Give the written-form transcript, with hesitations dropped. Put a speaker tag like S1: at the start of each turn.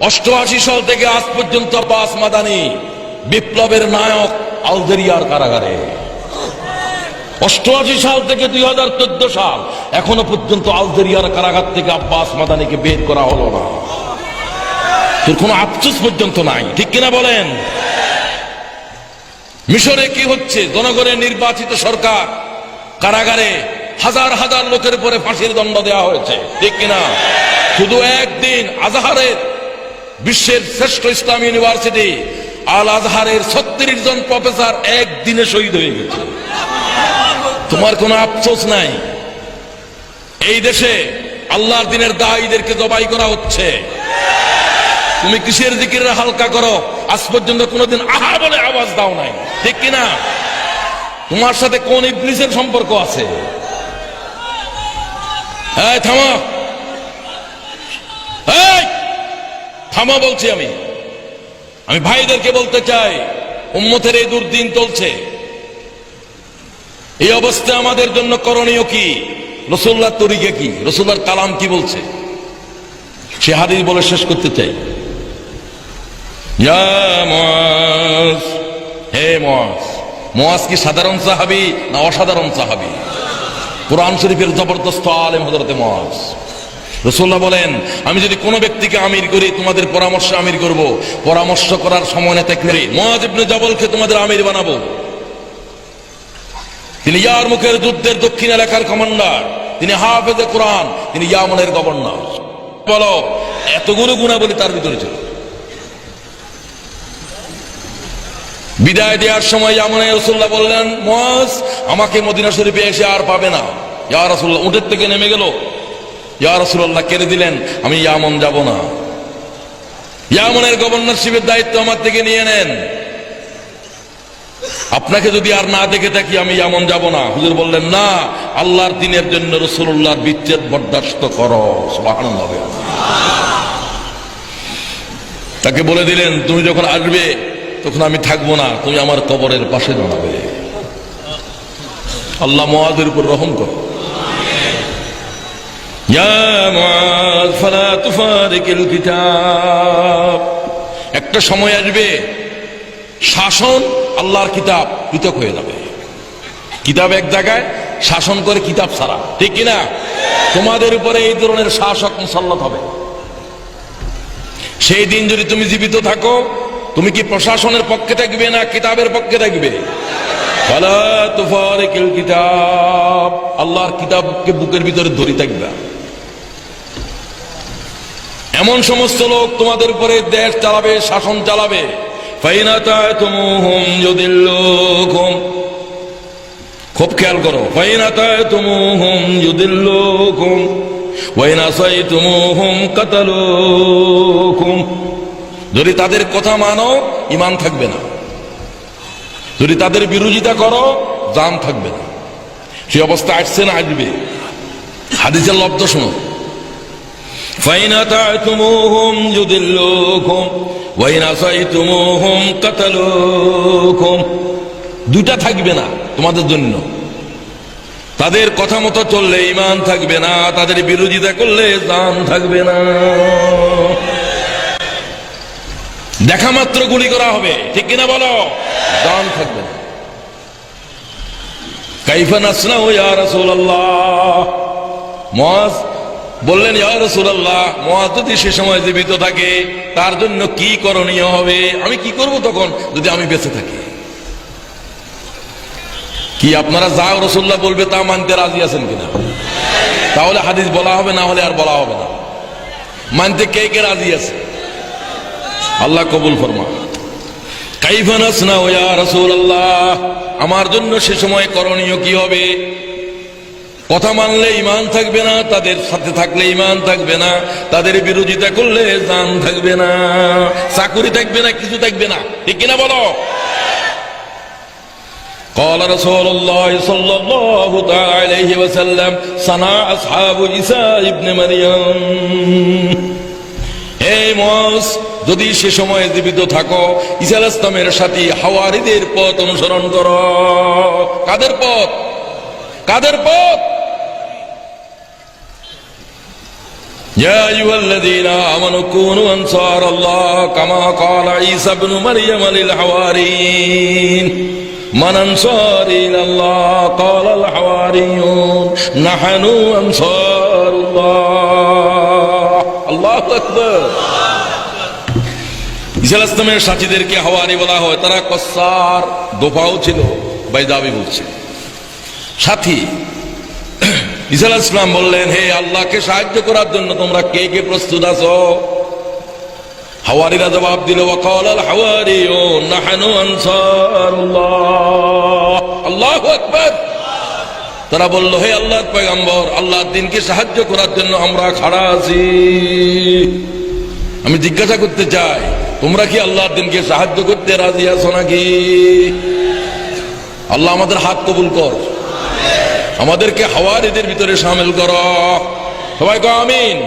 S1: 88 সাল থেকে আজ পর্যন্ত আব্বাস মাদানী বিপ্লবের নায়ক আলজেরিয়ার কারাগারে। 88 সাল থেকে 2014 সাল এখনো পর্যন্ত আলজেরিয়ার কারাগার থেকে আব্বাস মাদানীকে বের করা হলো না। তোর কোনো আফসোস পর্যন্ত নাই, ঠিক কিনা বলেন? মিশরে কি হচ্ছে? জনগণের নির্বাচিত সরকার কারাগারে হাজার হাজার লোকের উপরে ফাঁসির দণ্ড দেওয়া হয়েছে, ঠিক কিনা? শুধু একদিন আজহারের, বিশ্বের শ্রেষ্ঠ ইসলামী ইউনিভার্সিটি আল আজহারের 36 জন প্রফেসর একদিনে শহীদ হয়ে গেছে। তোমার কোনো আফসোস নাই? এই দেশে আল্লাহর দিনের দায়ীদেরকে জবাই করা হচ্ছে। তুমি কিসের জিকির হালকা করো? আজ পর্যন্ত কোনোদিন আহা বলে আওয়াজ দাও নাই, ঠিক কিনা? তোমার সাথে কোন ইবলিসের সম্পর্ক আছে? এই থামো, এই থামো বলছি। আমি ভাইদেরকে বলতে চাই, উম্মতের এই দুর্দিন চলছে। এই অবস্থায় আমাদের জন্য করণীয় কি? রাসূলুল্লাহর তরিকা কি? রাসূলুল্লাহর কালাম কি বলছে? সে হাদিস বলে শেষ করতে চাই। ইয়া মুআজ, হে মুআজ। মুআজ কি সাধারণ সাহাবী না অসাধারণ সাহাবী? কুরআন শরীফের জবরদস্ত আলেম হযরতে মুআজ। রাসূলুল্লাহ বলেন, আমি যদি কোনো ব্যক্তিকে আমির করি, তোমাদের পরামর্শ আমির করব। পরামর্শ করার সময় না থাকলে মুআজ ইবনে জাবলকে তোমাদের আমির বানাবো। তিনি ইয়ারমুকের যুদ্ধের দক্ষিণ এলাকার কমান্ডার, তিনি হাফেজে কোরআন, তিনি ইয়ামনের গভর্নর। বলো, এতগুলো গুণাবলী তার ভিতরে ছিল। বিদায় দেওয়ার সময় ইয়ামনে রাসূলুল্লাহ বললেন, মুআজ আমাকে মদিনা শরীফে এসে আর পাবে না। ইয়া রাসূলুল্লাহ উটের থেকে নেমে গেল। ইয়া রাসূলুল্লাহ কেড়ে দিলেন, আমি ইয়ামন যাব না। ইয়ামনের গভর্নরশিপের দায়িত্ব আমার থেকে নিয়ে নেন। আপনাকে যদি আর না দেখে থাকি আমি ইয়ামন যাব না। হুজুর বললেন, না, আল্লাহর দ্বীনের জন্য রাসূলুল্লাহর বিচ্ছেদ বরদাস্ত করো। সুবহানাল্লাহ। তাকে বলে দিলেন, তুমি যখন আসবে তখন আমি থাকবো না, তুমি আমার কবরের পাশে দাঁড়াবে। আল্লাহ মুআজের উপর রহম করো। ইয়া মুআজ ফালা তুফারিকিল কিতাব। একটা সময় আসবে শাসন আল্লাহর কিতাব পৃথক হয়ে যাবে। কিতাব এক জায়গায়, শাসন করে কিতাব ছাড়া, ঠিক কিনা? তোমাদের উপরে এই ধরনের শাসক মুসাল্লাত হবে। সেই দিন যদি তুমি জীবিত থাকো, তুমি কি প্রশাসনের পক্ষে থাকবে না কিতাবের পক্ষে থাকবে? ফালা তুফারিকিল কিতাব। আল্লাহর কিতাবকে বুকের ভিতরে ধরে থাকবে। এমন সমস্ত লোক তোমাদের উপরে দেশ চালাবে, শাসন চালাবে। ফাইন আতাতুমুহুম ইউদিল্লুকুম। খুব খেয়াল করো। ফাইন আতাতুমুহুম ইউদিল্লুকুম ওয়া ইন আসাইতুমুহুম কাতালুকুম। যদি তাদের কথা মানো, ঈমান থাকবে না। যদি তাদের বিরোধিতা করো, জান থাকবে না। সেই অবস্থা আসছে না আসবে? হাদিসের লব্ধ শুনো। ফাইন আতাতুমুহুম ইউদিল্লুকুম ওয়া ইন আসাইতুমুহুম কাতালুকুম। দুটা থাকবে না তোমাদের জন্য। তাদের কথা মতো চললে ঈমান থাকবে না, তাদের বিরোধিতা করলে জান থাকবে না। দেখা মাত্র গুলি করা হবে, ঠিক কিনা বলো? জান থাকবে না। কাইফা নাসনাউ ইয়া রাসূলুল্লাহ। মুআজ বললেন, ইয়া রাসূলুল্লাহ, মুআজ যদি সে সময় জীবিত থাকে তার জন্য কি করণীয় হবে? আমি কি করব তখন যদি আমি বেঁচে থাকি? কি আপনারা যা রাসূলুল্লাহ বলবে তা মানতে রাজি আছেন কিনা? তাহলে হাদিস বলা হবে, না হলে আর বলা হবে না। মানতে কে কে রাজি আছে? আল্লাহ কবুল ফরমা। কাইফা নাসনাউ ইয়া রাসূলুল্লাহ, আমার জন্য সে সময় করণীয় কি হবে? কথা মানলে ঈমান থাকবে না, তাদের সাথে থাকলে ঈমান থাকবে না, তাদের বিরোধিতা করলে জান থাকবে না, চাকুরি থাকবে না, কিছু থাকবে না, ঠিক কিনা বলো? قال رسول الله صلى الله عليه وسلم صنع أصحاب عيسى ابن مريم। হে মুআজ, যদি সে সময় জীবিত থাকো, ঈসা আলাইহিস সালামের সাথে হাওয়ারীদের পথ অনুসরণ করো। কাদের পথ? কাদের পথ? يا أيها الذين آمنوا كونوا أنصار الله كما قال عيسى ابن مريم للحواريين من أنصاري إلى الله قال الحواريون نحن أنصار الله الله أكبر ঈসা আলাইহিস সালামের সাথীদেরকে হাওয়ারি বলা হয়। তারা কসার দোফাও ছিল, বাইদাবি বলছে সাথী। ঈসা আলাইহিস সালাম বললেন, হে আল্লাহকে সাহায্য করার জন্য তোমরা কে কে প্রস্তুত আছো? হাওয়ারিরা জবাব দিল, ওয়াকাল আল হাওয়ারিয়ুন নাহনু আনসারুল্লাহ। আল্লাহু আকবার। তারা বলল, হে আল্লাহর পয়গম্বর, আল্লাহর দ্বীনকে সাহায্য করার জন্য আমরা খাড়া আছি। আমি জিজ্ঞাসা করতে চাই, তোমরা কি আল্লাহর দ্বীনকে সাহায্য করতে রাজি আছো নাকি? আল্লাহ আমাদের হাত কবুল কর, আমাদেরকে হাওয়ারিদের ভিতরে শামিল করো। সবাই কও আমিন।